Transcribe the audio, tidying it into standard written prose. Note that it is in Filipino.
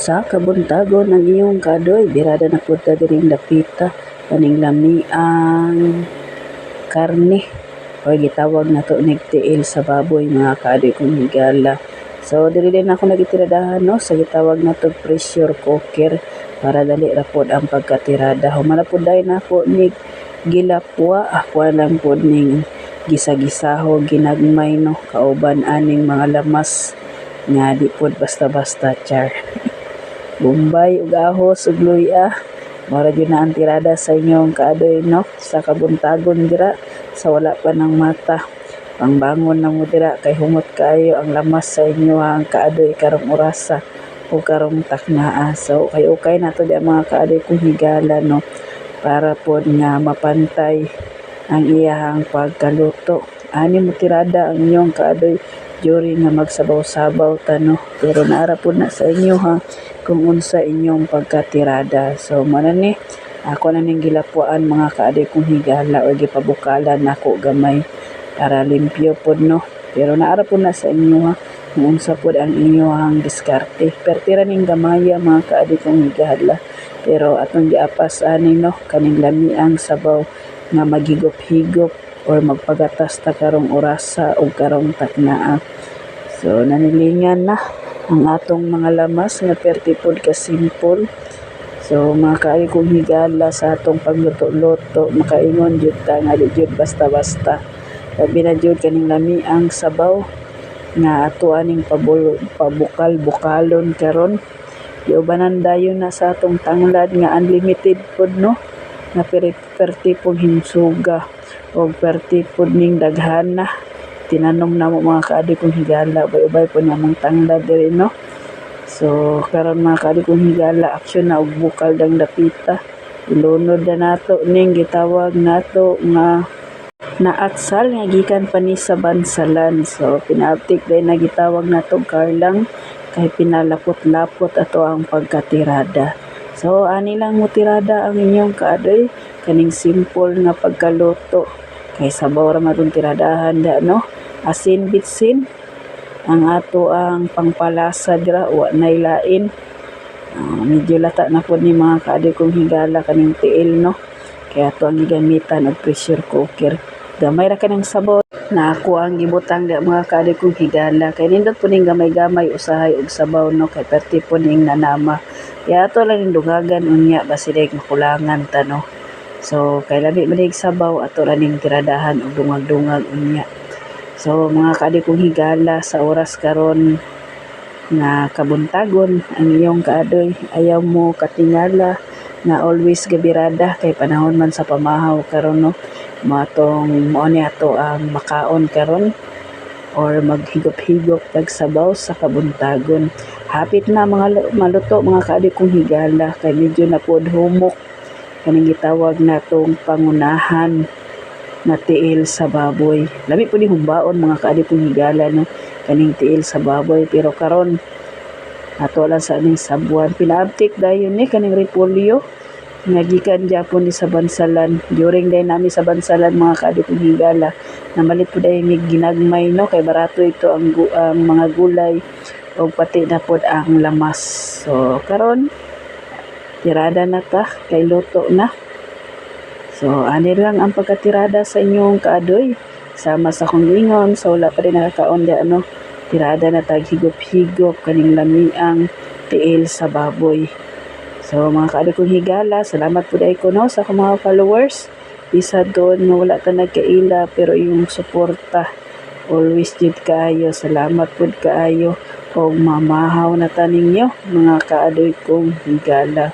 Sa kabuntagon ng iyong kadoy, birada na pud ta diring dapita kaning lami ang karne o gitawag nato nig tiil sa baboy mga kadoy kong higala. So diri din ako nagitiradahan no sa gitawag nato pressure cooker para dali ra pod ang pagkatirada. Humana pud dai nako nig gilapwa ako lang pod ning gisa-gisaho ginagmay no kauban aning mga lamas nga di pod basta-basta char. Bombay ug ahos ug luya. Mora gyud na ang tirada sa inyong kaadoy no sa kabuntagon dira sa wala pa ng mata. Pangbangon na mo dira kay humot kaayo ang lamas sa inyo ang kaadoy karong orasa o karong taknaa. So kay okay na to di mga kaadoy kung higala no para pod nga mapantay ang iyahang pagkaluto. Ani mo tirada ang inyong kaadoy during nga magsabaw-sabaw tano pero naara pod na sa inyo ha kung unsa inyong pagkatirada. So mo na ni ako na ning gilapuan mga kaadoy kong higala o gipabukalan nako gamay para limpyo pod no pero naara pod na sa inyo ha kung unsa pod ang inyong diskarte. Pertira ning gamaya mga kaadoy kong higala pero atong giapas ani no kaning lami ang sabaw nga magigop-higop or magpagatas ta karong orasa o karong taknaa. So nanilingan na ang atong mga lamas nga perti pod ka simple. So mga kaayo kong higala sa atong pagluto-luto makaingon jud ta nga di jud basta-basta. Labi na jud kaning lami ang sabaw nga ato aning pabukal-bukalon karon. Iubanan dayon na sa atong tanglad nga unlimited pod no nga perti pong hinsuga o perti pod ning daghana. Tinanom na mo mga kaadoy kong higala ubay-ubay po niya mong tanglad diri no. So karon mga kaadoy kong higala aksyon na og bukal dang dapita. Ilunod na nato ning gitawag nato nga naatsal nga gikan pa ni sa bansalan. So pinaaptik dahil na gitawag nato garlang kay pinalapot-lapot ato ang pagkatirada. So ani lang mo tirada ang inyong kaadoy kaning simple nga pagkaluto kay sabaw ra matong tiradahan da no. Asin bitsin ang ato ang pangpalasa dira wa nay lain. Medyo lata na po ni mga kaadoy kong higala kaning tiil no kaya ato ang gigamitan og pressure cooker. Gamay ra kanang sabaw na ako ang gibutang di mga kaadoy kong higala kay nindot po ning gamay-gamay usahay og sabaw no kay perti po ning nanama kaya ato lang ning dugagan unya basi dayeg makulangan ta no. So kay labi man sabaw ato ra ning tiradahan og dungag-dungag unya. So mga kaadoy kong higala sa oras karon nga kabuntagon ang iyong kaadoy ayaw mo katingala nga always gabirada kay panahon man sa pamahaw karon no. Matong mo ni ato ang makaon karon or maghigop-higop tag sabaw sa kabuntagon. Hapit na mga maluto mga kaadoy kong higala kay medyo na pod humok kaning gitawag natong pangunahan na tiil sa baboy. Lami po ni humbaon mga kaadoy kong higala no kaning tiil sa baboy pero karon ato lang sa aning sabuan pinaabtik dayon ni kaning repolyo nga gikan gyapon ni sa bansalan. During day nami sa bansalan mga kaadoy kong higala namalit po dayon mig ginagmay no kay barato ito ang mga gulay o pati na pod ang lamas. So karon tirada na ta kay luto na. So, ani lang ang pagkatirada sa inyong kaadoy. Sama sa kong ingon, so wala pa rin nakakaon di ano. Tirada na tag higop-higop kaning lamiang tiil sa baboy. So, mga kaadoy kong higala, salamat po dahil ko no sa akong mga followers. Isa doon na wala ta nagkaila pero yung suporta. Always jud kaayo. Salamat po kaayo. O mamahaw na taninyo, mga kaadoy kong higala.